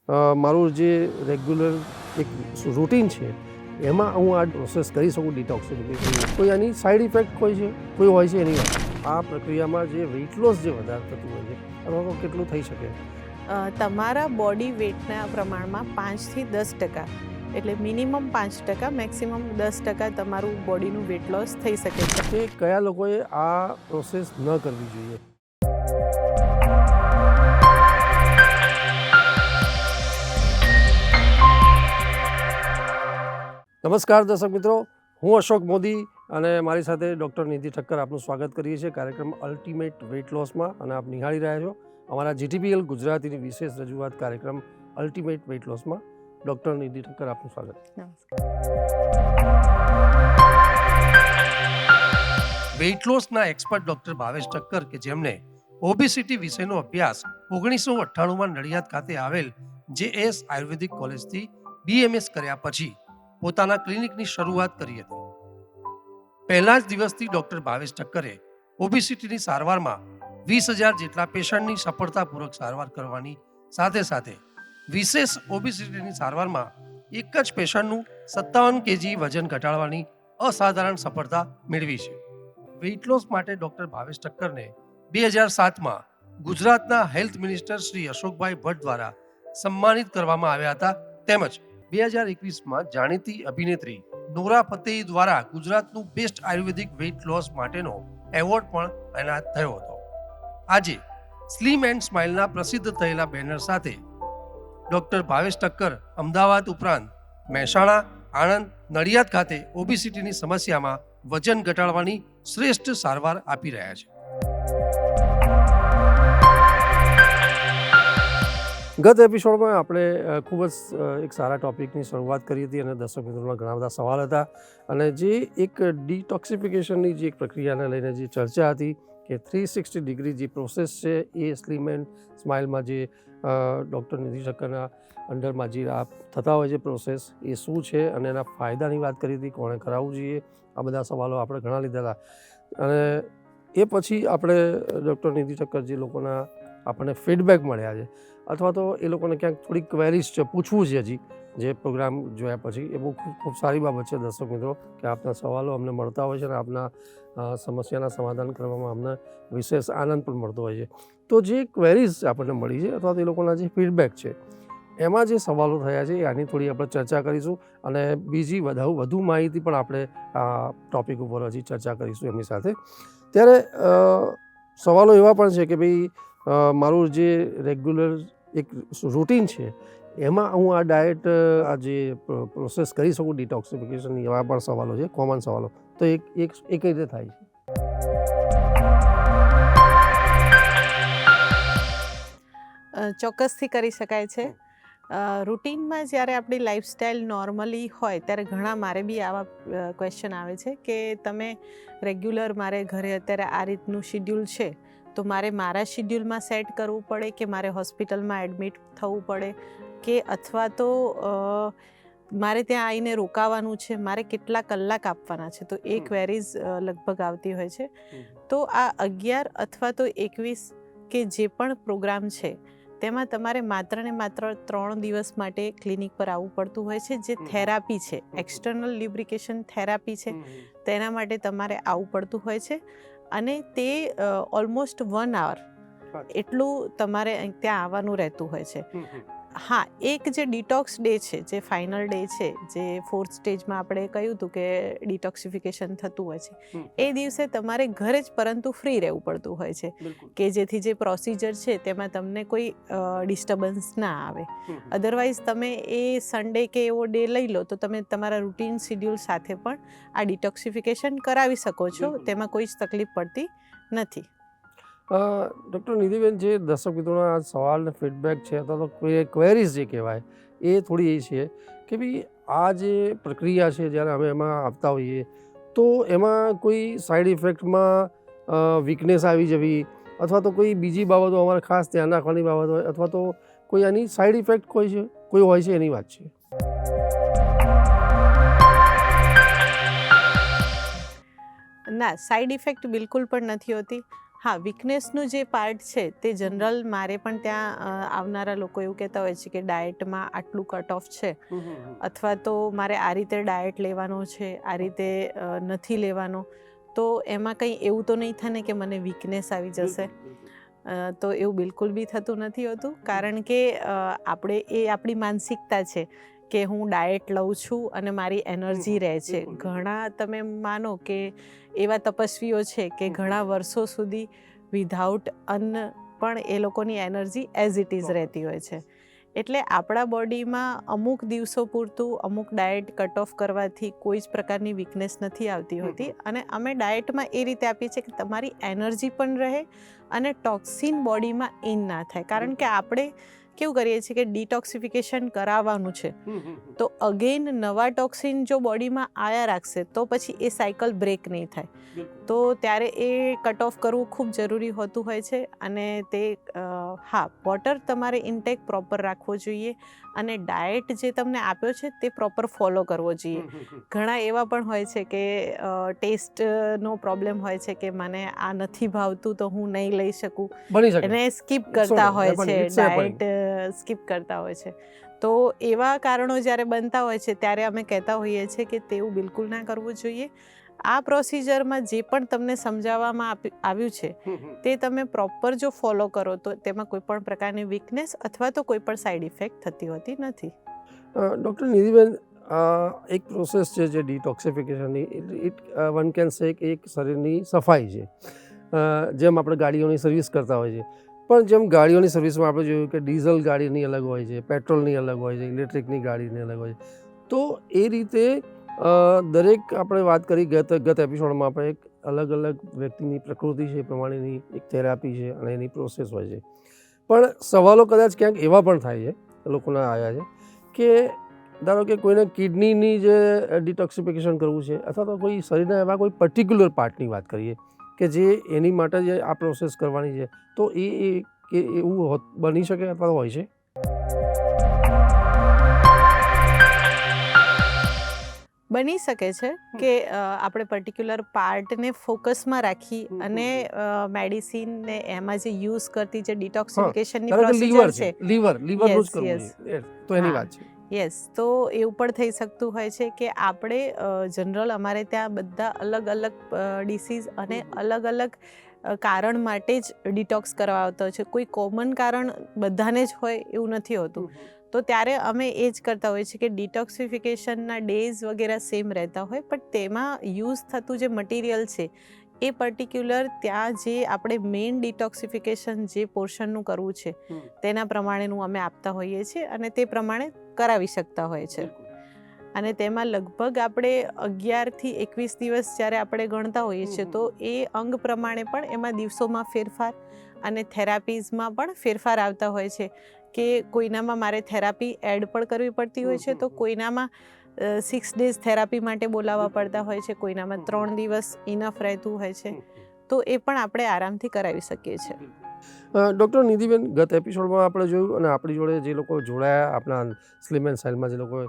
મારું જે રેગ્યુલર એક રૂટીન છે એમાં હું આ પ્રોસેસ કરી શકું ડિટોક્સિફિકેશન. કોઈ આની સાઈડ ઇફેક્ટ કોઈ હોય છે એની આ પ્રક્રિયામાં જે વેઇટ લોસ જે વધારે થતું હોય છે અથવા તો કેટલું થઈ શકે? તમારા બોડી વેઇટના પ્રમાણમાં 5થી 10%, એટલે મિનિમમ 5%, મેક્સિમમ 10% તમારું બોડીનું વેઇટ લોસ થઈ શકે છે. કે કયા લોકોએ આ પ્રોસેસ ન કરવી જોઈએ? નમસ્કાર દર્શક મિત્રો, હું અશોક મોદી અને મારી સાથે ડૉક્ટર નિધિ ઠક્કર આપનું સ્વાગત કરીએ છીએ કાર્યક્રમ અલ્ટિમેટ વેઇટ લોસમાં. અને આપ નિહાળી રહ્યા છો અમારા GTPL ગુજરાતીની વિશેષ રજૂઆત કાર્યક્રમ અલ્ટિમેટ વેઇટ લોસમાં. ડૉક્ટર નિધિ ઠક્કર આપનું સ્વાગત. વેઇટ લોસના એક્સપર્ટ ડૉક્ટર ભાવેશ ઠક્કર કે જેમને ઓબેસિટી વિષયનો અભ્યાસ 1998માં નડિયાદ ખાતે આવેલ JS આયુર્વેદિક કોલેજથી BMS કર્યા પછી પોતાના ક્લિનિકની શરૂઆત કરી હતી. પહેલા જ દિવસથી ડૉક્ટર ભાવેશ ઠક્કરે ઓબેસિટીની સારવારમાં 20,000 જેટલા પેશન્ટની સફળતાપૂર્વક સારવાર કરવાની સાથે સાથે વિશેષ ઓબેસિટીની સારવારમાં એક જ પેશન્ટનું 57 kg વજન ઘટાડવાની અસાધારણ સફળતા મેળવી છે. વેઇટ લોસ માટે ડૉક્ટર ભાવેશ ઠક્કરને 2007માં ગુજરાતના હેલ્થ મિનિસ્ટર શ્રી અશોકભાઈ ભટ્ટ દ્વારા સન્માનિત કરવામાં આવ્યા હતા. તેમજ 2021માં જાણીતી અભિનેત્રી નોરા ફતેહી દ્વારા ગુજરાતનું બેસ્ટ આયુર્વેદિક વેઇટ લોસ માટેનો એવોર્ડ પણ એનાયત થયો હતો. આજે સ્લિમ એન્ડ સ્માઇલના પ્રસિદ્ધ થયેલા બેનર સાથે ડૉક્ટર ભાવેશ ઠક્કર અમદાવાદ ઉપરાંત મહેસાણા, આણંદ, નડિયાદ ખાતે ઓબેસિટીની સમસ્યામાં વજન ઘટાડવાની શ્રેષ્ઠ સારવાર આપી રહ્યા છે. ગત એપિસોડમાં આપણે ખૂબ જ એક સારા ટૉપિકની શરૂઆત કરી હતી અને દર્શક મિત્રોના ઘણા બધા સવાલ હતા અને જે એક ડિટોક્સિફિકેશનની જે એક પ્રક્રિયાને લઈને જે ચર્ચા હતી કે 360 ડિગ્રી જે પ્રોસેસ છે એ સ્લિમ એન્ડ સ્માઇલમાં જે ડૉક્ટર નિધિ ઠક્કરના અંડરમાં જે આ થતા હોય છે પ્રોસેસ એ શું છે અને એના ફાયદાની વાત કરી હતી, કોણે કરાવવું જોઈએ, આ બધા સવાલો આપણે ઘણા લીધા હતા. અને એ પછી આપણે ડૉક્ટર નિધિ ઠક્કર જે લોકોના આપણને ફીડબેક મળ્યા છે અથવા તો એ લોકોને ક્યાંક થોડીક ક્વેરીઝ છે, પૂછવું છે હજી જે પ્રોગ્રામ જોયા પછી, એ બહુ ખૂબ સારી બાબત છે દર્શક મિત્રો કે આપના સવાલો અમને મળતા હોય છે અને આપના સમસ્યાના સમાધાન કરવામાં અમને વિશેષ આનંદ પણ મળતો હોય છે. તો જે ક્વેરીઝ આપણને મળી છે અથવા તો એ લોકોના જે ફીડબેક છે એમાં જે સવાલો થયા છે આની થોડી આપણે ચર્ચા કરીશું અને બીજી વધુ માહિતી પણ આપણે આ ટૉપિક ઉપર હજી ચર્ચા કરીશું એમની સાથે. ત્યારે સવાલો એવા પણ છે કે ભાઈ મારું જે રેગ્યુલર એક રૂટીન છે એમાં હું આ ડાયટ આ જે પ્રોસેસ કરી શકું ડિટોક્સિફિકેશનની, એવા પણ સવાલો છે, કોમન સવાલો. તો એ કઈ રીતે થાય છે? ચોક્કસથી કરી શકાય છે. રૂટીનમાં જ્યારે આપણી લાઈફસ્ટાઈલ નોર્મલી હોય ત્યારે ઘણા મારે બી આવા ક્વેશ્ચન આવે છે કે તમે રેગ્યુલર મારે ઘરે અત્યારે આ રીતનું શિડ્યુલ છે તો મારે મારા શિડ્યુલમાં સેટ કરવું પડે કે મારે હોસ્પિટલમાં એડમિટ થવું પડે કે અથવા તો મારે ત્યાં આવીને રોકાવાનું છે, મારે કેટલા કલાક આપવાના છે? તો એ ક્વેરીઝ લગભગ આવતી હોય છે. તો આ 11 અથવા તો 21 કે જે પણ પ્રોગ્રામ છે તેમાં તમારે માત્ર ને માત્ર 3 દિવસ માટે ક્લિનિક પર આવવું પડતું હોય છે. જે થેરાપી છે, એક્સટર્નલ લ્યુબ્રિકેશન થેરાપી છે, તેના માટે તમારે આવવું પડતું હોય છે અને તે ઓલમોસ્ટ 1 hour એટલું તમારે ત્યાં આવવાનું રહેતું હોય છે. હા, એક જે ડિટોક્સ ડે છે, જે ફાઇનલ ડે છે, જે 4th સ્ટેજમાં આપણે કહ્યું હતું કે ડિટોક્સિફિકેશન થતું હોય છે, એ દિવસે તમારે ઘરે જ પરંતુ ફ્રી રહેવું પડતું હોય છે કે જેથી જે પ્રોસિજર છે તેમાં તમને કોઈ ડિસ્ટર્બન્સ ના આવે. અધરવાઇઝ તમે એ સન્ડે કે એવો ડે લઈ લો તો તમે તમારા રૂટીન શિડ્યુલ સાથે પણ આ ડિટોક્સિફિકેશન કરાવી શકો છો, તેમાં કોઈ જ તકલીફ પડતી નથી. ડૉક્ટર નિધિબેન, જે દર્શક મિત્રોના સવાલ ને ફીડબેક છે અથવા તો ક્વેરીઝ જે કહેવાય એ થોડી એ છે કે ભાઈ આ જે પ્રક્રિયા છે જ્યારે અમે એમાં આવતા હોઈએ તો એમાં કોઈ સાઈડ ઇફેક્ટમાં વીકનેસ આવી જવી અથવા તો કોઈ બીજી બાબતો અમારે ખાસ ધ્યાન રાખવાની બાબત હોય અથવા તો કોઈ આની સાઈડ ઇફેક્ટ કોઈ હોય છે એની વાત છે? ના, સાઈડ ઇફેક્ટ બિલકુલ પણ નથી હોતી. હા, વીકનેસનું જે પાર્ટ છે તે જનરલ મારે પણ ત્યાં આવનારા લોકો એવું કહેતા હોય છે કે ડાયટમાં આટલું કટ ઓફ છે, અથવા તો મારે આ રીતે ડાયટ લેવાનો છે, આ રીતે નથી લેવાનો, તો એમાં કંઈ એવું તો નહીં થાય ને કે મને વીકનેસ આવી જશે. તો એવું બિલકુલ બી થતું નથી હોતું, કારણ કે આપણે એ આપણી માનસિકતા છે કે હું ડાયટ લઉં છું અને મારી એનર્જી રહે છે. ઘણા તમે માનો કે એવા તપસ્વીઓ છે કે ઘણા વર્ષો સુધી વિધાઉટ અન્ન પણ એ લોકોની એનર્જી એઝ ઇટ ઇઝ રહેતી હોય છે. એટલે આપણા બોડીમાં અમુક દિવસો પૂરતું અમુક ડાયટ કટ ઓફ કરવાથી કોઈ જ પ્રકારની વીકનેસ નથી આવતી હોતી. અને અમે ડાયટમાં એ રીતે આપીએ છીએ કે તમારી એનર્જી પણ રહે અને ટોક્સિન બોડીમાં ઇન ના થાય. કારણ કે આપણે કેવું કરીએ છીએ કે ડિટોક્સિફિકેશન કરાવવાનું છે, તો અગેન નવા ટોક્સિન જો બોડીમાં આયા રાખશે તો પછી એ સાયકલ બ્રેક નહીં થાય. તો ત્યારે એ કટ ઓફ કરવું ખૂબ જરૂરી હોતું હોય છે. અને તે હા, વોટર તમારે ઇન્ટેક પ્રોપર રાખવો જોઈએ અને ડાયટ જે તમને આપ્યો છે તે પ્રોપર ફોલો કરવો જોઈએ. ઘણા એવા પણ હોય છે કે ટેસ્ટનો પ્રોબ્લેમ હોય છે કે મને આ નથી ભાવતું તો હું નહીં લઈ શકું, બની શકે, એને સ્કીપ કરતા હોય છે, ડાયટ સ્કીપ કરતા હોય છે. તો એવા કારણો જ્યારે બનતા હોય છે ત્યારે અમે કહેતા હોઈએ છીએ કે તેવું બિલકુલ ના કરવું જોઈએ. આ પ્રોસિજરમાં જે પણ તમને સમજાવવામાં આવ્યું છે તે તમે પ્રોપર જો ફોલો કરો તો તેમાં કોઈ પણ પ્રકારની વીકનેસ અથવા તો કોઈ પણ સાઈડ ઇફેક્ટ થતી હોતી નથી. ડૉક્ટર નિધિબેન, એક પ્રોસેસ છે જે ડિટોક્સિફિકેશનની, ઇટ વન કેન સે કે એક શરીરની સફાઈ છે. જેમ આપણે ગાડીઓની સર્વિસ કરતા હોય છે, પણ જેમ ગાડીઓની સર્વિસમાં આપણે જોયું કે ડીઝલ ગાડીની અલગ હોય છે, પેટ્રોલની અલગ હોય છે, ઇલેક્ટ્રિકની ગાડીની અલગ હોય છે, તો એ રીતે દરેક આપણે વાત કરી ગત એપિસોડમાં આપણે એક અલગ અલગ વ્યક્તિની પ્રકૃતિ છે એ પ્રમાણેની એક થેરાપી છે અને એની પ્રોસેસ હોય છે. પણ સવાલો કદાચ ક્યાંક એવા પણ થાય છે લોકોના આવ્યા છે કે ધારો કે કોઈને કિડનીની જે ડિટોક્સિફિકેશન કરવું છે, અથવા તો કોઈ શરીરના એવા કોઈ પર્ટિક્યુલર પાર્ટની વાત કરીએ કે જે એની માટે જે આ પ્રોસેસ કરવાની છે, તો એ એવું બની શકે અથવા હોય છે? બની શકે છે કે આપણે પર્ટિક્યુલર પાર્ટને ફોકસમાં રાખી અને મેડિસિન ને એમાં જે યુઝ કરતી જે ડિટોક્સિફિકેશનની પ્રોસિજર છે, લીવરનું જ કરવું છે, તો એની વાત છે. યસ, તો એવું પણ થઈ શકતું હોય છે કે આપણે જનરલ અમારે ત્યાં બધા અલગ અલગ ડિસીઝ અને અલગ અલગ કારણ માટે જ ડિટોક્સ કરવા આવતા હોય છે. કોઈ કોમન કારણ બધાને જ હોય એવું નથી હોતું. તો ત્યારે અમે એ જ કરતા હોઈએ છીએ કે ડિટોક્સિફિકેશનના ડેઝ વગેરે સેમ રહેતા હોય, પણ તેમાં યુઝ થતું જે મટીરિયલ છે એ પર્ટિક્યુલર ત્યાં જે આપણે મેઇન ડિટોક્સિફિકેશન જે પોર્શનનું કરવું છે તેના પ્રમાણેનું અમે આપતા હોઈએ છીએ અને તે પ્રમાણે કરાવી શકતા હોય છે. અને તેમાં લગભગ આપણે 11થી 21 દિવસ જ્યારે આપણે ગણતા હોઈએ છીએ, તો એ અંગ પ્રમાણે પણ એમાં દિવસોમાં ફેરફાર અને થેરાપીઝમાં પણ ફેરફાર આવતા હોય છે. કે કોઈનામાં મારે થેરાપી એડ પણ કરવી પડતી હોય છે, તો કોઈનામાં 6 ડેઝ થેરાપી માટે બોલાવવા પડતા હોય છે, કોઈનામાં 3 દિવસ ઇનફ રહેતું હોય છે. તો એ પણ આપણે આરામથી કરાવી શકીએ છીએ. ડૉક્ટર નિધિબેન, ગત એપિસોડમાં આપણે જોયું અને આપણી જોડે જે લોકો જોડાયા, આપણા સ્લિમ એન્ડ સ્ટાઇલમાં જે લોકોએ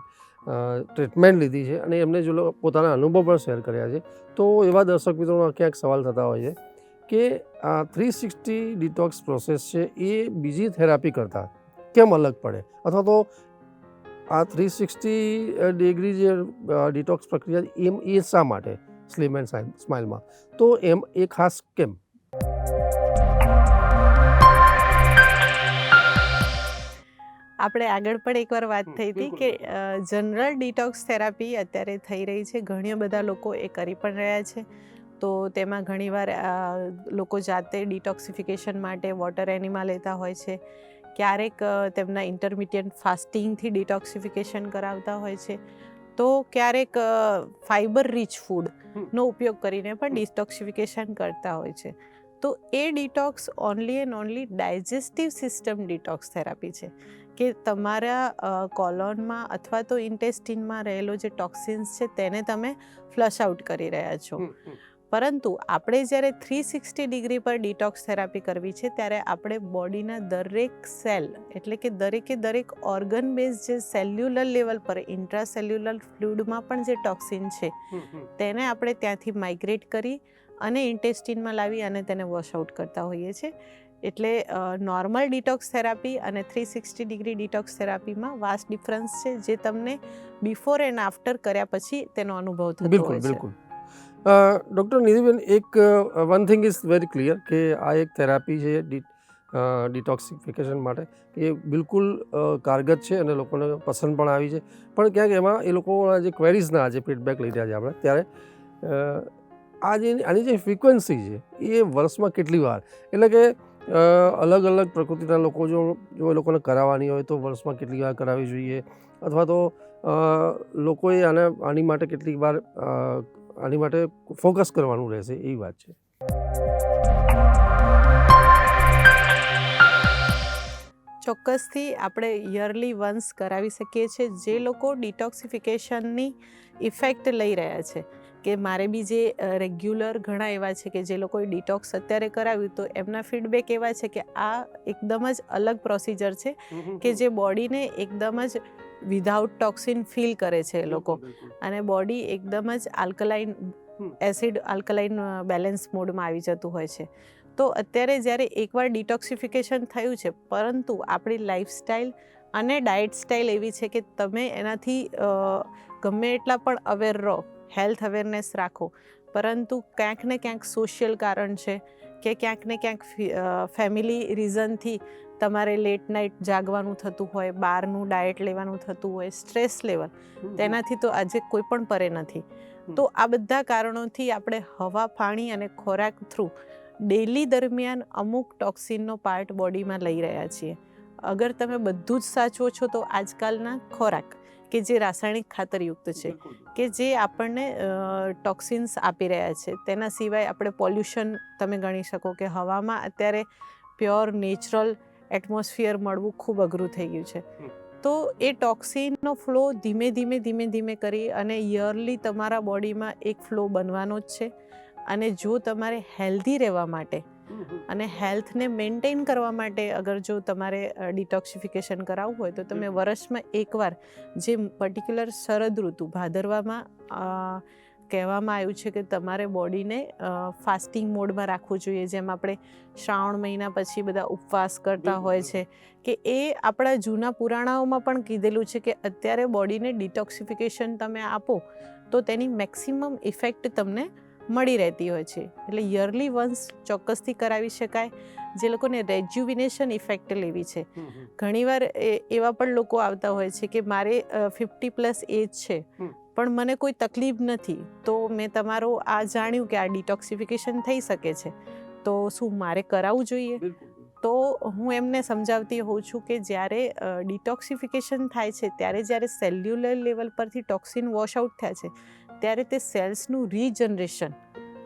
ટ્રીટમેન્ટ લીધી છે અને એમને જે લોકો પોતાના અનુભવ પણ શેર કર્યા છે, તો એવા દર્શક મિત્રોના ક્યાંક સવાલ થતા હોય છે કે આ 360 ડિટોક્સ પ્રોસેસ છે એ બીજી થેરાપી કરતાં કેમ અલગ પડે, અથવા તો આ 360 ડિગ્રી જે ડિટોક્સ પ્રક્રિયા એ શા માટે સ્લિમ એન્ડ સ્માઇલમાં, તો એમ એ ખાસ કેમ? આપણે આગળ પણ એકવાર વાત થઈ હતી કે જનરલ ડિટોક્સ થેરાપી અત્યારે થઈ રહી છે, ઘણા બધા લોકો એ કરી પણ રહ્યા છે. તો તેમાં ઘણીવાર લોકો જાતે ડિટોક્સિફિકેશન માટે વોટર એનિમા લેતા હોય છે, ક્યારેક તેમના ઇન્ટરમિડિયેટ ફાસ્ટિંગથી ડિટોક્સિફિકેશન કરાવતા હોય છે, તો ક્યારેક ફાઇબર રીચ ફૂડનો ઉપયોગ કરીને પણ ડિટોક્સિફિકેશન કરતા હોય છે. તો એ detox only and only digestive system detox therapy છે કે તમારા કોલોનમાં અથવા તો ઇન્ટેસ્ટિનમાં રહેલો જે ટોક્સિન્સ છે તેને તમે ફ્લશ આઉટ કરી રહ્યા છો. પરંતુ આપણે જ્યારે 360 ડિગ્રી પર ડિટોક્સ થેરાપી કરવી છે ત્યારે આપણે બોડીના દરેક સેલ, એટલે કે દરેક ઓર્ગન બેઝ જે સેલ્યુલર લેવલ પર ઇન્ટ્રાસેલ્યુલર ફ્લુઇડમાં પણ જે ટોક્સિન છે તેને આપણે ત્યાંથી માઇગ્રેટ કરી અને ઇન્ટેસ્ટિનમાં લાવી અને તેને વોશ આઉટ કરતા હોઈએ છીએ. એટલે નોર્મલ ડિટોક્સ થેરાપી અને 360 ડિગ્રી ડિટોક્સ થેરાપીમાં વાસ્ટ ડિફરન્સ છે, જે તમને બિફોર એન્ડ આફ્ટર કર્યા પછી તેનો અનુભવ થતો બિલકુલ હોય છે. બિલકુલ. ડૉક્ટર નિધિબેન, એક one thing is very clear કે આ એક થેરાપી છે ડિટોક્સિફિકેશન માટે, એ બિલકુલ કારગર છે અને લોકોને પસંદ પણ આવી છે. પણ ક્યાંક એમાં એ લોકોના જે ક્વેરીઝના આજે ફીડબેક લઈ રહ્યા છે આપણે, ત્યારે આની જે ફ્રિકવન્સી છે એ વર્ષમાં કેટલી વાર, એટલે કે અલગ અલગ પ્રકૃતિના લોકો જો એ લોકોને કરાવવાની હોય તો વર્ષમાં કેટલી વાર કરાવવી જોઈએ, અથવા તો લોકોએ આની માટે કેટલીક વાર આની માટે ફોકસ કરવાનું રહેશે, એવી વાત છે. ચોક્કસથી આપણે યરલી વન્સ કરાવી શકીએ છીએ. જે લોકો ડિટોક્સિફિકેશનની ઇફેક્ટ લઈ રહ્યા છે, કે મારે બી જે રેગ્યુલર ઘણા એવા છે કે જે લોકોએ ડિટોક્સ અત્યારે કરાવ્યું, તો એમના ફીડબેક એવા છે કે આ એકદમ જ અલગ પ્રોસિજર છે કે જે બોડીને એકદમ જ વિધાઉટ ટોક્સિન ફીલ કરે છે એ લોકો, અને બોડી એકદમ જ એસિડ આલ્કલાઇન બેલેન્સ મોડમાં આવી જતું હોય છે. તો અત્યારે જ્યારે એકવાર ડિટોક્સિફિકેશન થયું છે, પરંતુ આપણી લાઈફસ્ટાઈલ અને ડાયટ સ્ટાઇલ એવી છે કે તમે એનાથી ગમે એટલા પણ અવેર રહો, હેલ્થ અવેરનેસ રાખો, પરંતુ ક્યાંક ને ક્યાંક સોશિયલ કારણ છે કે ક્યાંક ને ક્યાંક ફેમિલી રીઝનથી તમારે લેટ નાઇટ જાગવાનું થતું હોય, બહારનું ડાયટ લેવાનું થતું હોય, સ્ટ્રેસ લેવલ, તેનાથી તો આજે કોઈ પણ પરે નથી. તો આ બધા કારણોથી આપણે હવા, પાણી અને ખોરાક થ્રુ ડેલી દરમિયાન અમુક ટોક્સિનનો પાર્ટ બોડીમાં લઈ રહ્યા છીએ. અગર તમે બધું જ સાચવો છો તો આજકાલના ખોરાક કે જે રાસાયણિક ખાતરયુક્ત છે, કે જે આપણને ટોક્સિન્સ આપી રહ્યા છે, તેના સિવાય આપણે પોલ્યુશન તમે ગણી શકો કે હવામાં અત્યારે પ્યોર નેચરલ એટમોસ્ફિયર મળવું ખૂબ અઘરું થઈ ગયું છે. તો એ ટોક્સિનનો ફ્લો ધીમે ધીમે કરી અને યરલી તમારા બોડીમાં એક ફ્લો બનવાનો જ છે. અને જો તમારે હેલ્ધી રહેવા માટે અને હેલ્થને મેન્ટેન કરવા માટે અગર જો તમારે ડિટોક્સિફિકેશન કરાવવું હોય, તો તમે વર્ષમાં એકવાર, જે પર્ટિક્યુલર શરદ ઋતુ ભાદરવામાં કહેવામાં આવ્યું છે કે તમારે બોડીને ફાસ્ટિંગ મોડમાં રાખવું જોઈએ, જેમ આપણે શ્રાવણ મહિના પછી બધા ઉપવાસ કરતા હોય છે, કે એ આપણા જૂના પુરાણાઓમાં પણ કીધેલું છે કે અત્યારે બોડીને ડિટોક્સિફિકેશન તમે આપો તો તેની મેક્સિમમ ઇફેક્ટ તમને મળી રહેતી હોય છે. એટલે યરલી વન્સ ચોક્કસથી કરાવી શકાય. જે લોકોને રેજ્યુવિનેશન ઇફેક્ટ લેવી છે, ઘણીવાર એવા પણ લોકો આવતા હોય છે કે મારે 50+ એજ છે પણ મને કોઈ તકલીફ નથી, તો મેં તમારો આ જાણ્યું કે આ ડિટોક્સિફિકેશન થઈ શકે છે, તો શું મારે કરાવવું જોઈએ? તો હું એમને સમજાવતી હોઉં છું કે જ્યારે ડિટોક્સિફિકેશન થાય છે, ત્યારે જ્યારે સેલ્યુલર લેવલ પરથી ટોક્સિન વોશ આઉટ થયા છે, ત્યારે તે સેલ્સનું રીજનરેશન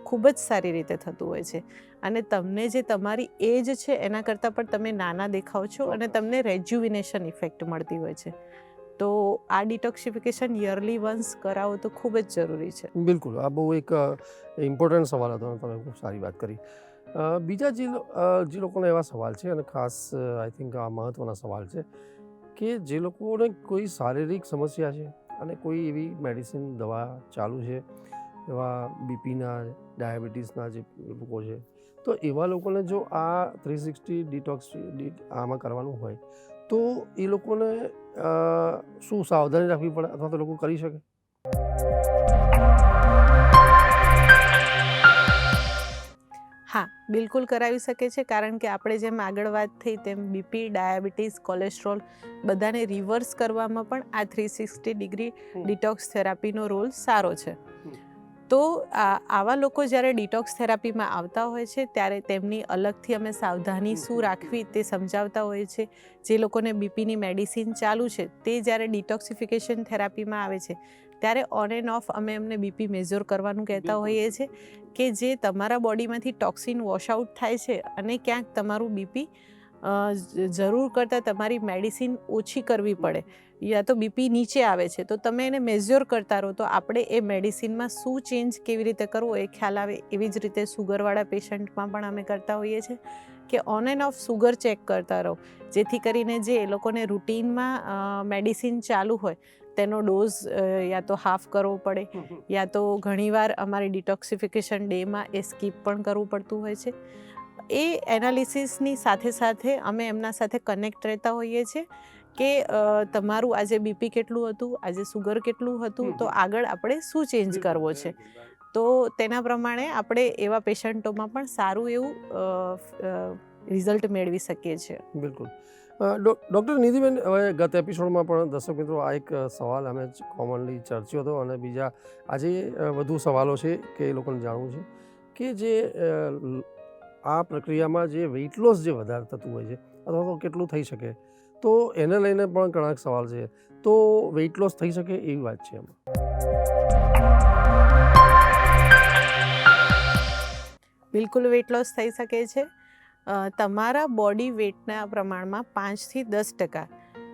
ખૂબ જ સારી રીતે થતું હોય છે, અને તમને જે તમારી એજ છે એના કરતાં પણ તમે નાના દેખાવ છો અને તમને રેજ્યુવિનેશન ઇફેક્ટ મળતી હોય છે. તો આ ડિટોક્સિફિકેશન યરલી વન્સ કરાવો તો ખૂબ જ જરૂરી છે. બિલકુલ, આ બહુ એક ઇમ્પોર્ટન્ટ સવાલ હતો, તમે ખૂબ સારી વાત કરી. બીજા જે લોકોને એવા સવાલ છે, અને ખાસ આઈ થિંક આ મહત્ત્વના સવાલ છે, કે જે લોકોને કોઈ શારીરિક સમસ્યા છે અને કોઈ એવી મેડિસિન દવા ચાલુ છે, એવા બીપીના, ડાયાબિટીસના જે લોકો છે, તો એવા લોકોને જો આ 360 ડિટોક્સ આમાં કરવાનું હોય, તો એ લોકોને શું સાવધાની રાખવી પડે, અથવા તો લોકો કરી શકે? હા, બિલકુલ કરાવી શકે છે, કારણ કે આપણે જેમ આગળ વાત થઈ તેમ બીપી, ડાયાબિટીસ, કોલેસ્ટ્રોલ બધાને રિવર્સ કરવામાં પણ આ 360 ડિગ્રી ડિટોક્સ થેરાપીનો રોલ સારો છે. તો આવા લોકો જ્યારે ડિટોક્સ થેરાપીમાં આવતા હોય છે, ત્યારે તેમની અલગથી અમે સાવધાની શું રાખવી તે સમજાવતા હોઈએ છીએ. જે લોકોને બીપીની મેડિસિન ચાલુ છે, તે જ્યારે ડિટોક્સિફિકેશન થેરાપીમાં આવે છે, ત્યારે ઓન એન્ડ ઓફ અમે એમને બીપી મેઝર કરવાનું કહેતા હોઈએ છીએ, કે જે તમારા બોડીમાંથી ટોક્સિન વોશ આઉટ થાય છે અને ક્યાંક તમારું બીપી જરૂર કરતાં તમારી મેડિસિન ઓછી કરવી પડે, યા તો બીપી નીચે આવે છે, તો તમે એને મેઝર કરતા રહો, તો આપણે એ મેડિસિનમાં શું ચેન્જ કેવી રીતે કરવો એ ખ્યાલ આવે. એવી જ રીતે સુગરવાળા પેશન્ટમાં પણ અમે કરતા હોઈએ છીએ કે on end of sugar check કરતા રહો, જેથી કરીને જે એ લોકોને રૂટીનમાં મેડિસિન ચાલુ હોય તેનો ડોઝ યા તો હાફ કરવો પડે, યા તો ઘણીવાર અમારી ડિટોક્સિફિકેશન ડેમાં એ સ્કીપ પણ કરવું પડતું હોય છે. એ એનાલિસિસની સાથે સાથે અમે એમના સાથે કનેક્ટ રહેતા હોઈએ છીએ કે તમારું આજે બીપી કેટલું હતું, આજે સુગર કેટલું હતું, તો આગળ આપણે શું ચેન્જ કરવો છે. તો તેના પ્રમાણે આપણે એવા પેશન્ટોમાં પણ સારું એવું રિઝલ્ટ મેળવી શકીએ છીએ. બિલકુલ. ડૉક્ટર નિધિબેન, હવે ગત એપિસોડમાં પણ દર્શક મિત્રો આ એક સવાલ અમે કોમનલી ચર્ચ્યો હતો અને બીજા આજે વધુ સવાલો છે કે એ લોકોને જાણવું છે કે જે આ પ્રક્રિયામાં જે વેઇટ લોસ જે વધારે થતું હોય છે અથવા તો કેટલું થઈ શકે, તો એને લઈને પણ ઘણા સવાલ છે. તો વેઇટ લોસ થઈ શકે એવી વાત છે એમાં? બિલકુલ વેઇટ લોસ થઈ શકે છે. તમારા બોડી વેઇટના પ્રમાણમાં 5થી 10%,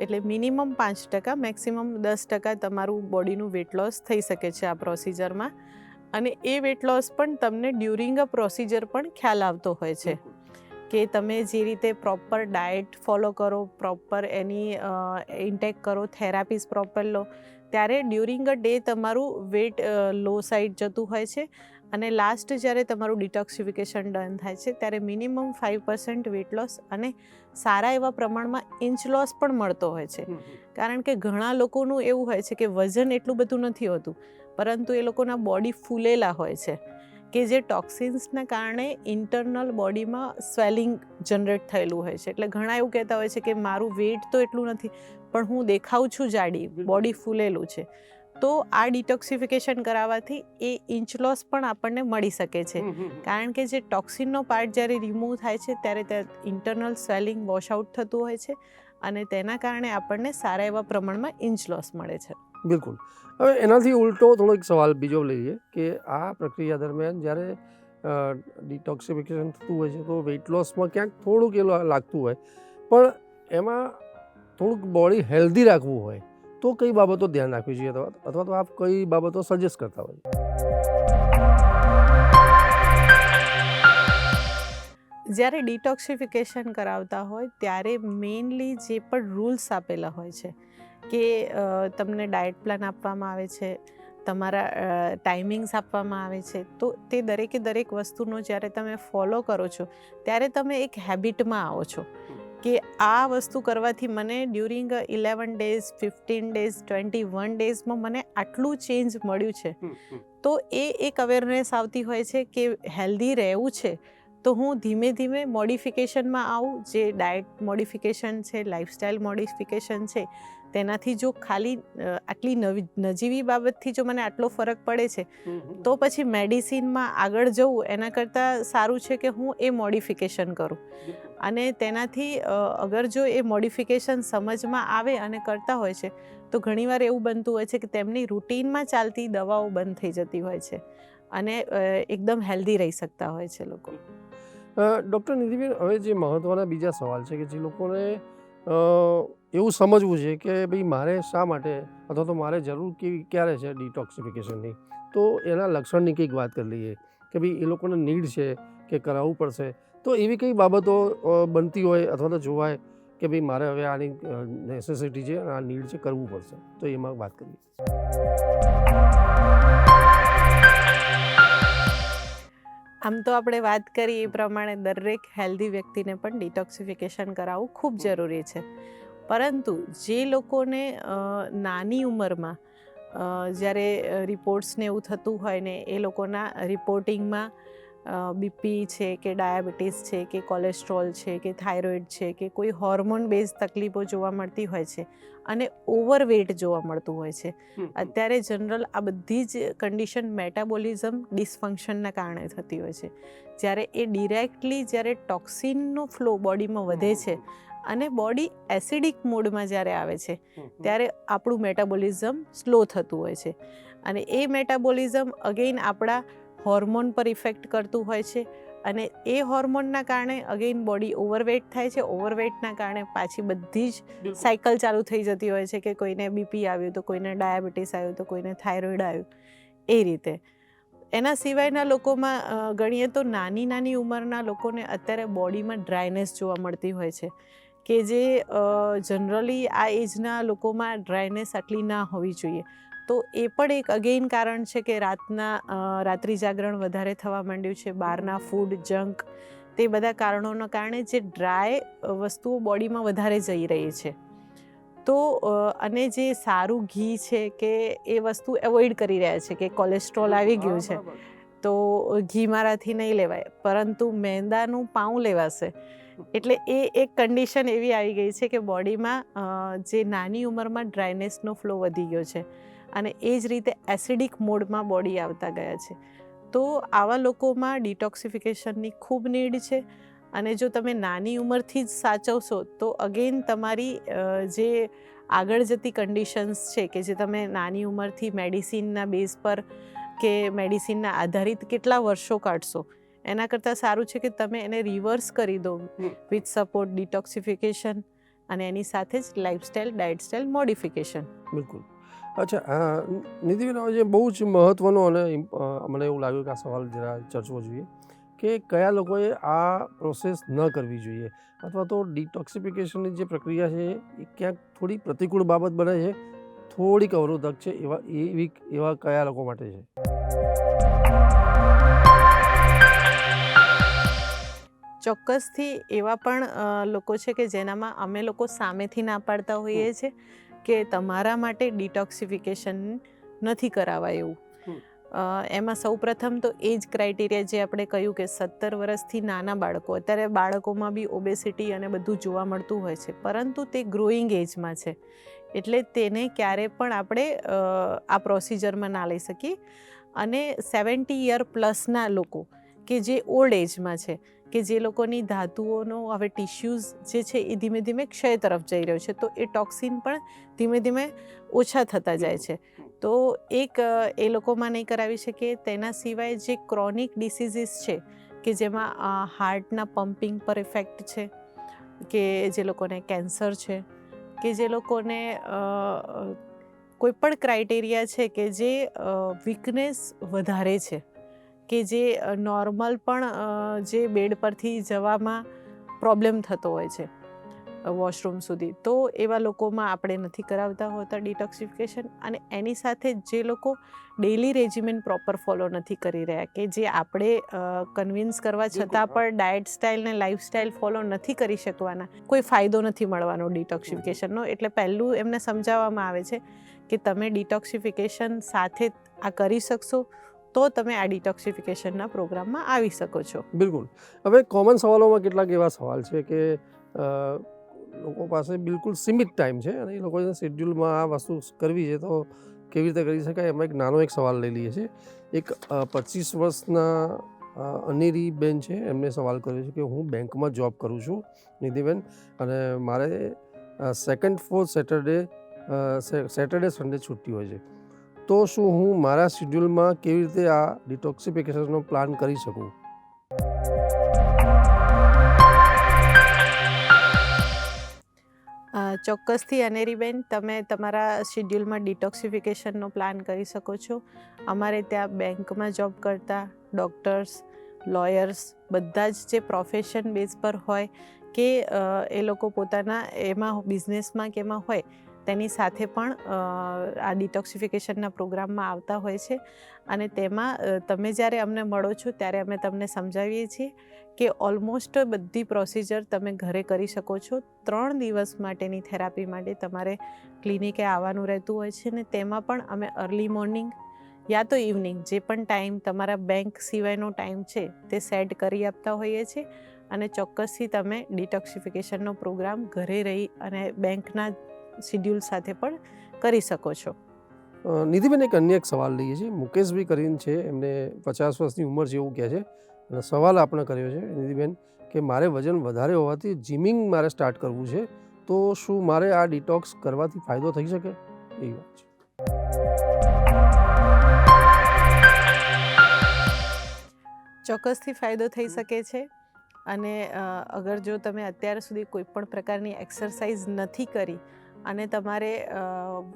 એટલે મિનિમમ 5%, મેક્સિમમ 10% તમારું બોડીનું વેઇટ લોસ થઈ શકે છે આ પ્રોસિજરમાં. અને એ વેઇટ લોસ પણ તમને ડ્યુરિંગ અ પ્રોસિજર પણ ખ્યાલ આવતો હોય છે કે તમે જે રીતે પ્રોપર ડાયટ ફોલો કરો, પ્રોપર એની ઇન્ટેક કરો, થેરાપીસ પ્રોપર લો, ત્યારે ડ્યુરિંગ અ ડે તમારું વેઇટ લો સાઈડ જતું હોય છે. અને લાસ્ટ જ્યારે તમારું ડિટોક્સિફિકેશન ડન થાય છે ત્યારે મિનિમમ 5% વેઇટ લોસ અને સારા એવા પ્રમાણમાં ઇંચ લોસ પણ મળતો હોય છે. કારણ કે ઘણા લોકોનું એવું હોય છે કે વજન એટલું બધું નથી હોતું, પરંતુ એ લોકોના બોડી ફૂલેલા હોય છે કે જે ટોક્સિન્સના કારણે ઇન્ટરનલ બોડીમાં સ્વેલિંગ જનરેટ થયેલું હોય છે. એટલે ઘણા એવું કહેતા હોય છે કે મારું વેઇટ તો એટલું નથી, પણ હું દેખાઉં છું જાડી, બોડી ફૂલેલું છે. તો આ ડિટોક્સિફિકેશન કરાવવાથી એ ઇંચ લોસ પણ આપણને મળી શકે છે. કારણ કે જે ટોક્સિનનો પાર્ટ જ્યારે રિમૂવ થાય છે ત્યારે ત્યાં ઇન્ટરનલ સ્વેલિંગ વોશ આઉટ થતું હોય છે અને તેના કારણે આપણને સારા એવા પ્રમાણમાં ઇંચ લોસ મળે છે. બિલકુલ. હવે એનાથી ઉલટો થોડો એક સવાલ બીજો લઈએ કે આ પ્રક્રિયા દરમિયાન જ્યારે ડિટોક્સિફિકેશન થતું હોય છે તો વેઇટ લોસમાં ક્યાંક થોડુંક એ લાગતું હોય, પણ એમાં થોડુંક બોડી હેલ્ધી રાખવું હોય તો કઈ બાબતો ધ્યાન રાખવી જોઈએ, અથવા તો આપ કઈ બાબતો સજેસ્ટ કરતા હોય? જ્યારે ડિટોક્સિફિકેશન કરાવતા હોય ત્યારે મેઇનલી જે પણ રૂલ્સ આપેલા હોય છે કે તમને ડાયટ પ્લાન આપવામાં આવે છે, તમારા ટાઈમિંગ્સ આપવામાં આવે છે, તો તે દરેકે દરેક વસ્તુનો જ્યારે તમે ફોલો કરો છો ત્યારે તમે એક હેબિટમાં આવો છો કે આ વસ્તુ કરવાથી મને ડ્યુરિંગ 11 ડેઝ, 15 ડેઝ, 21 ડેઝમાં મને આટલું ચેન્જ મળ્યું છે. તો એ એક અવેરનેસ આવતી હોય છે કે હેલ્ધી રહેવું છે તો હું ધીમે ધીમે મોડિફિકેશનમાં આવું. જે ડાયટ મોડિફિકેશન છે, લાઇફસ્ટાઇલ મોડિફિકેશન છે, તેનાથી જો ખાલી આટલી નજીવી બાબતથી જો મને આટલો ફરક પડે છે તો પછી મેડિસિનમાં આગળ જવું એના કરતાં સારું છે કે હું એ મોડિફિકેશન કરું. અને તેનાથી અગર જો એ મોડિફિકેશન સમજમાં આવે અને કરતા હોય છે તો ઘણીવાર એવું બનતું હોય છે કે તેમની રૂટીનમાં ચાલતી દવાઓ બંધ થઈ જતી હોય છે અને એકદમ હેલ્ધી રહી શકતા હોય છે લોકો. ડૉક્ટર નિધિબેન, હવે જે મહત્ત્વના બીજા સવાલ છે કે જે લોકોને એવું સમજવું છે કે ભાઈ મારે શા માટે અથવા તો મારે જરૂર ક્યારે છે ડિટોક્સિફિકેશનની, તો એના લક્ષણની કંઈક વાત કરી લઈએ કે ભાઈ એ લોકોને નીડ છે કે કરાવવું પડશે. તો એવી કઈ બાબતો બનતી હોય અથવા તો જોવાય કે ભાઈ મારે હવે આની નેસેસિટી છે, આ નીડ છે, કરવું પડશે, તો એમાં વાત કરીએ. આમ તો આપણે વાત કરી એ પ્રમાણે દરેક હેલ્ધી વ્યક્તિને પણ ડિટોક્સિફિકેશન કરાવવું ખૂબ જરૂરી છે. પરંતુ જે લોકોને નાની ઉંમરમાં જ્યારે રિપોર્ટ્સને એવું થતું હોય ને એ લોકોના રિપોર્ટિંગમાં બીપી છે કે ડાયાબિટીસ છે કે કોલેસ્ટ્રોલ છે કે થાઇરોઇડ છે કે કોઈ હોર્મોન બેઝ તકલીફો જોવા મળતી હોય છે અને ઓવરવેટ જોવા મળતું હોય છે. અત્યારે જનરલ આ બધી જ કન્ડિશન મેટાબોલિઝમ ડિસફંક્શનના કારણે થતી હોય છે. જ્યારે એ ડિરેક્ટલી જ્યારે ટોક્સિનનો ફ્લો બોડીમાં વધે છે અને બોડી એસિડિક મોડમાં જ્યારે આવે છે ત્યારે આપણું મેટાબોલિઝમ સ્લો થતું હોય છે અને એ મેટાબોલિઝમ અગેઇન આપણા હોર્મોન પર ઇફેક્ટ કરતું હોય છે અને એ હોર્મોનના કારણે અગેઇન બોડી ઓવરવેટ થાય છે. ઓવરવેટના કારણે પાછી બધી જ સાયકલ ચાલુ થઈ જતી હોય છે કે કોઈને બીપી આવ્યું તો કોઈને ડાયાબિટીસ આવ્યું તો કોઈને થાઇરોઇડ આવ્યું, એ રીતે. એના સિવાયના લોકોમાં ગણીએ તો નાની નાની ઉંમરના લોકોને અત્યારે બોડીમાં ડ્રાયનેસ જોવા મળતી હોય છે, કે જે જનરલી આ એજના લોકોમાં ડ્રાયનેસ આટલી ના હોવી જોઈએ. તો એ પણ એક અગેઇન કારણ છે કે રાત્રિ જાગરણ વધારે થવા માંડ્યું છે, બહારના ફૂડ, જંક, તે બધા કારણોના કારણે જે ડ્રાય વસ્તુઓ બોડીમાં વધારે જઈ રહી છે. તો અને જે સારું ઘી છે કે એ વસ્તુ એવોઇડ કરી રહ્યા છે કે કોલેસ્ટ્રોલ આવી ગયું છે તો ઘી મારાથી નહીં લેવાય, પરંતુ મેંદાનું પાઉં લેવાશે. એટલે એ એક કન્ડિશન એવી આવી ગઈ છે કે બોડીમાં જે નાની ઉંમરમાં ડ્રાયનેસનો ફ્લો વધી ગયો છે અને એ જ રીતે એસિડિક મોડમાં બોડી આવતા ગયા છે. તો આવા લોકોમાં ડિટોક્સિફિકેશનની ખૂબ નીડ છે. અને જો તમે નાની ઉંમરથી જ સાચવશો તો અગેન તમારી જે આગળ જતી કન્ડિશન્સ છે કે જે તમે નાની ઉંમરથી મેડિસિનના બેઝ પર કે મેડિસિનના આધારિત કેટલા વર્ષો કાઢશો, એના કરતાં સારું છે કે તમે એને રિવર્સ કરી દો વિથ સપોર્ટ ડિટોક્સિફિકેશન અને એની સાથે જ લાઇફસ્ટાઇલ, ડાયટ સ્ટાઇલ મોડિફિકેશન. બિલકુલ. અચ્છા, નિધિબેન, જે બહુ જ મહત્ત્વનો અને મને એવું લાગ્યું કે આ સવાલ જરા ચર્ચવો જોઈએ કે કયા લોકોએ આ પ્રોસેસ ન કરવી જોઈએ, અથવા તો ડિટોક્સિફિકેશનની જે પ્રક્રિયા છે એ ક્યાંક થોડી પ્રતિકૂળ બાબત બને છે, થોડીક અવરોધક છે, એવા કયા લોકો માટે છે? ચોક્કસથી એવા પણ લોકો છે કે જેનામાં અમે લોકો સામેથી ના પાડતા હોઈએ છીએ કે તમારા માટે ડિટોક્સિફિકેશન નથી કરાવવા એવું. એમાં સૌપ્રથમ તો એ જ ક્રાઇટેરિયા જે આપણે કહ્યું કે 17 વર્ષથી નાના બાળકો, અત્યારે બાળકોમાં બી ઓબેસિટી અને બધું જોવા મળતું હોય છે, પરંતુ તે ગ્રોઈંગ એજમાં છે, એટલે તેને ક્યારે પણ આપણે આ પ્રોસિજરમાં ના લઈ શકીએ. અને 70 યર પ્લસના લોકો કે જે ઓલ્ડ એજમાં છે, કે જે લોકોની ધાતુઓનો હવે ટિશ્યુઝ જે છે એ ધીમે ધીમે ક્ષય તરફ જઈ રહ્યો છે, તો એ ટોક્સિન પણ ધીમે ધીમે ઓછા થતા જાય છે. તો એક એ લોકોમાં નહીં કરાવી શકીએ. તેના સિવાય જે ક્રોનિક ડિસીઝીસ છે કે જેમાં હાર્ટના પમ્પિંગ પર ઇફેક્ટ છે, કે જે લોકોને કેન્સર છે, કે જે લોકોને કોઈ પણ ક્રાઇટેરિયા છે કે જે વીકનેસ વધારે છે, કે જે નોર્મલ પણ જે બેડ પરથી જવામાં પ્રોબ્લેમ થતો હોય છે વોશરૂમ સુધી, તો એવા લોકોમાં આપણે નથી કરાવતા હોતા ડિટોક્સિફિકેશન. અને એની સાથે જે લોકો ડેઇલી રેજિમેન પ્રોપર ફોલો નથી કરી રહ્યા, કે જે આપણે કન્વિન્સ કરવા છતાં પણ ડાયટ સ્ટાઇલ ને લાઇફસ્ટાઇલ ફોલો નથી કરી શકવાના, કોઈ ફાયદો નથી મળવાનો ડિટોક્સિફિકેશનનો. એટલે પહેલું એમને સમજાવવામાં આવે છે કે તમે ડિટોક્સિફિકેશન સાથે આ કરી શકશો તો તમે આ ડિટોક્સિફિકેશનના પ્રોગ્રામમાં આવી શકો છો. બિલકુલ. હવે કોમન સવાલોમાં કેટલાક એવા સવાલ છે કે લોકો પાસે બિલકુલ સીમિત ટાઈમ છે અને એ લોકોને શેડ્યુલમાં આ વસ્તુ કરવી છે તો કેવી રીતે કરી શકાય. એમાં એક નાનો સવાલ લઈ લઈએ છીએ. એક 25 વર્ષના અનેરી બેન છે, એમને સવાલ કર્યો છે કે હું બેંકમાં જોબ કરું છું નિધિબેન, અને મારે સેકન્ડ ફોર્થ સેટરડે સન્ડે છુટ્ટી હોય છે, તો શું હું મારા શેડ્યુલમાં કેવી રીતે આ ડિટોક્સિફિકેશનનો પ્લાન કરી શકું? ચોક્કસથી અનેરીબેન, તમે તમારા શેડ્યુલમાં ડિટોક્સિફિકેશનનો પ્લાન કરી શકો છો. અમારે ત્યાં બેંકમાં જોબ કરતા ડૉક્ટર્સ, લોયર્સ, બધા જ જે પ્રોફેશન બેઝ પર હોય કે એ લોકો પોતાના એમાં બિઝનેસમાં કે એમાં હોય તેની સાથે પણ આ ડિટોક્સિફિકેશનના પ્રોગ્રામમાં આવતા હોય છે. અને તેમાં તમે જ્યારે અમને મળો છો ત્યારે અમે તમને સમજાવીએ છીએ કે ઓલમોસ્ટ બધી પ્રોસિજર તમે ઘરે કરી શકો છો. 3 દિવસ માટેની થેરાપી માટે તમારે ક્લિનિકે આવવાનું રહેતું હોય છે, ને તેમાં પણ અમે અર્લી મોર્નિંગ યા તો ઇવનિંગ જે પણ ટાઈમ તમારા બેંક સિવાયનો ટાઈમ છે તે સેટ કરી આપતા હોઈએ છીએ. અને ચોક્કસથી તમે ડિટોક્સિફિકેશનનો પ્રોગ્રામ ઘરે રહી અને બેંકના શેડ્યુલ સાથે પણ કરી શકો છો. નિધિબેન, એક અન્ય સવાલ લઈએ છીએ. મુકેશભાઈ કરીને છે, એમને 50 વર્ષની ઉંમર છે એવું કહે છે, અને સવાલ આપણે કર્યો છે નિધિબેન કે મારે વજન વધારે હોવાથી જિમિંગ મારે સ્ટાર્ટ કરવું છે, તો શું મારે આ ડિટોક્સ કરવાથી ફાયદો થઈ શકે? એ વાત છે. ચોક્કસથી ફાયદો થઈ શકે છે. અને અગર જો તમે અત્યાર સુધી કોઈ પણ પ્રકારની એક્સરસાઇઝ નથી કરી અને તમારે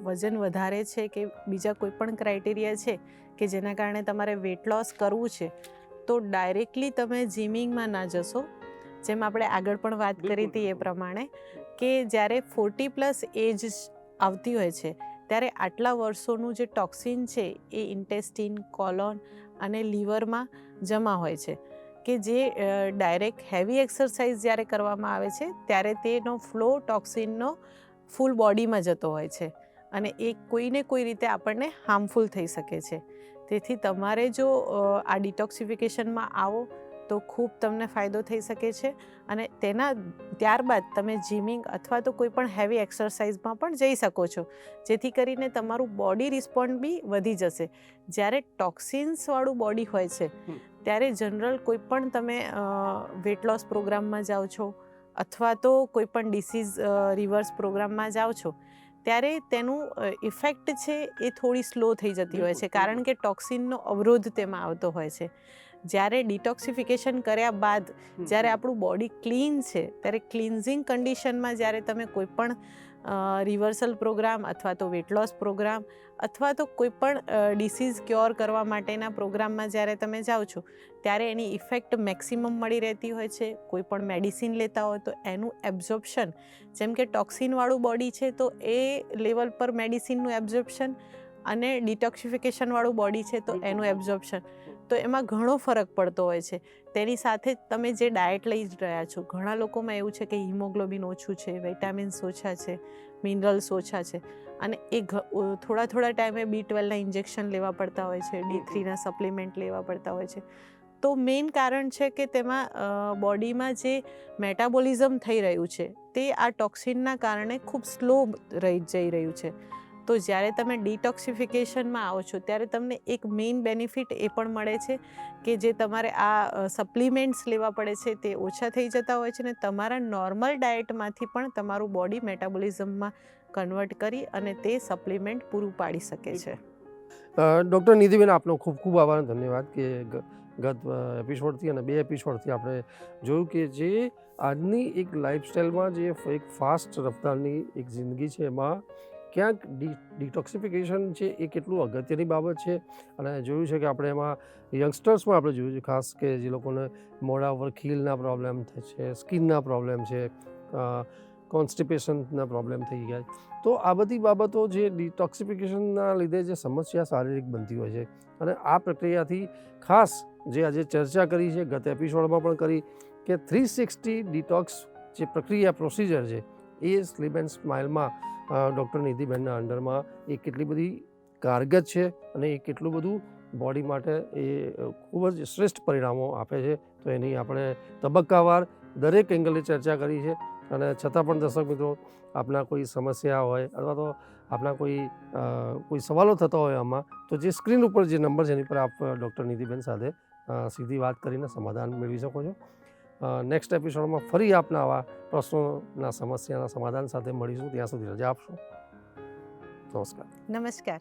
વજન વધારે છે કે બીજા કોઈ પણ ક્રાઇટેરિયા છે કે જેના કારણે તમારે વેટ લોસ કરવું છે, તો ડાયરેક્ટલી તમે જિમિંગમાં ના જશો. જેમ આપણે આગળ પણ વાત કરી હતી એ પ્રમાણે કે જ્યારે 40+ એજ આવતી હોય છે ત્યારે આટલા વર્ષોનું જે ટોક્સિન છે એ ઇન્ટેસ્ટિન, કોલોન અને લીવરમાં જમા હોય છે કે જે ડાયરેક્ટ હેવી એક્સરસાઇઝ જ્યારે કરવામાં આવે છે ત્યારે તેનો ફ્લો ટોક્સિનનો ફૂલ બોડીમાં જતો હોય છે અને એ કોઈને કોઈ રીતે આપણને હાર્મફુલ થઈ શકે છે. તેથી તમારે જો આ ડિટોક્સિફિકેશનમાં આવો તો ખૂબ તમને ફાયદો થઈ શકે છે અને ત્યારબાદ તમે જિમિંગ અથવા તો કોઈ પણ હેવી એક્સરસાઇઝમાં પણ જઈ શકો છો, જેથી કરીને તમારું બોડી રિસ્પોન્ડ બી વધી જશે. જ્યારે ટોક્સિન્સવાળું બોડી હોય છે ત્યારે જનરલ કોઈ પણ તમે વેટ લોસ પ્રોગ્રામમાં જાઓ છો અથવા તો કોઈ પણ ડિસીઝ રિવર્સ પ્રોગ્રામમાં જાઓ છો ત્યારે તેનું ઇફેક્ટ છે એ થોડી સ્લો થઈ જતી હોય છે, કારણ કે ટોક્સિનનો અવરોધ તેમાં આવતો હોય છે. જ્યારે ડિટોક્સિફિકેશન કર્યા બાદ જ્યારે આપણું બોડી ક્લીન છે ત્યારે ક્લિન્ઝિંગ કન્ડિશનમાં જ્યારે તમે કોઈ પણ રિવર્સલ પ્રોગ્રામ અથવા તો વેટ લોસ પ્રોગ્રામ અથવા તો કોઈ પણ ડિસીઝ ક્યોર કરવા માટેના પ્રોગ્રામમાં જ્યારે તમે જાઓ છો ત્યારે એની ઇફેક્ટ મેક્સિમમ મળી રહેતી હોય છે. કોઈ પણ મેડિસિન લેતા હોય તો એનું એબ્ઝોર્પ્શન, જેમ કે ટોક્સિનવાળું બોડી છે તો એ લેવલ પર મેડિસિનનું એબ્ઝોર્પ્શન અને ડિટોક્સિફિકેશનવાળું બોડી છે તો એનું એબ્ઝોર્પ્શન, તો એમાં ઘણો ફરક પડતો હોય છે. તેની સાથે તમે જે ડાયટ લઈ રહ્યા છો, ઘણા લોકોમાં એવું છે કે હિમોગ્લોબિન ઓછું છે, વિટામિન્સ ઓછા છે, મિનરલ્સ ઓછા છે અને એ થોડા ટાઈમે B12ના ઇન્જેક્શન લેવા પડતા હોય છે, D3ના સપ્લિમેન્ટ લેવા પડતા હોય છે. તો મેઇન કારણ છે કે તેમાં બોડીમાં જે મેટાબોલિઝમ થઈ રહ્યું છે તે આ ટોક્સિનના કારણે ખૂબ સ્લો જઈ રહ્યું છે. તો જ્યારે તમે ડિટોક્સિફિકેશનમાં આવો છો ત્યારે તમને એક મેઇન બેનિફિટ એ પણ મળે છે કે જે તમારે આ સપ્લિમેન્ટ્સ લેવા પડે છે તે ઓછા થઈ જતા હોય છે ને તમારા નોર્મલ ડાયટમાંથી પણ તમારું બોડી મેટાબોલિઝમમાં કન્વર્ટ કરી અને તે સપ્લિમેન્ટ પૂરું પાડી શકે છે. ડૉક્ટર નિધિબેન, આપનો ખૂબ ખૂબ આભાર, ધન્યવાદ કે ગત એપિસોડથી અને 2 એપિસોડથી આપણે જોયું કે જે આજની એક લાઈફસ્ટાઈલમાં જે એક ફાસ્ટ રફતારની એક જિંદગી છે એમાં ક્યાંક ડિટોક્સિફિકેશન છે એ કેટલું અગત્યની બાબત છે. અને જોયું છે કે આપણે એમાં યંગસ્ટર્સમાં આપણે જોયું છે ખાસ કે જે લોકોને મોઢા ઉપર ખીલના પ્રોબ્લેમ થાય છે, સ્કિનના પ્રોબ્લેમ છે, કોન્સ્ટિપેશનના પ્રોબ્લેમ થઈ ગયા. તો આ બધી બાબતો જે ડિટોક્સિફિકેશનના લીધે જે સમસ્યા શારીરિક બનતી હોય છે અને આ પ્રક્રિયાથી ખાસ જે આજે ચર્ચા કરી છે, ગત એપિસોડમાં પણ કરી કે 360 ડિટોક્સ જે પ્રક્રિયા પ્રોસિજર છે એ સ્લીપ એન્ડ સ્માઇલમાં ડૉક્ટર નિધિબેનના અંડરમાં એ કેટલી બધી કારગત છે અને એ કેટલું બધું બોડી માટે એ ખૂબ જ શ્રેષ્ઠ પરિણામો આપે છે. તો એની આપણે તબક્કાવાર દરેક એંગલે ચર્ચા કરી છે. અને છતાં પણ દર્શક મિત્રો, આપના કોઈ સમસ્યા હોય અથવા તો આપના કોઈ સવાલો થતા હોય આમાં, તો જે સ્ક્રીન ઉપર જે નંબર છે એની પર આપ ડૉક્ટર નિધિબેન સાથે સીધી વાત કરીને સમાધાન મેળવી શકો છો. નેક્સ્ટ એપિસોડમાં ફરી આપના આવા પ્રશ્નોના સમસ્યાના સમાધાન સાથે મળીશું. ત્યાં સુધી રજા આપશો. નમસ્કાર. નમસ્કાર.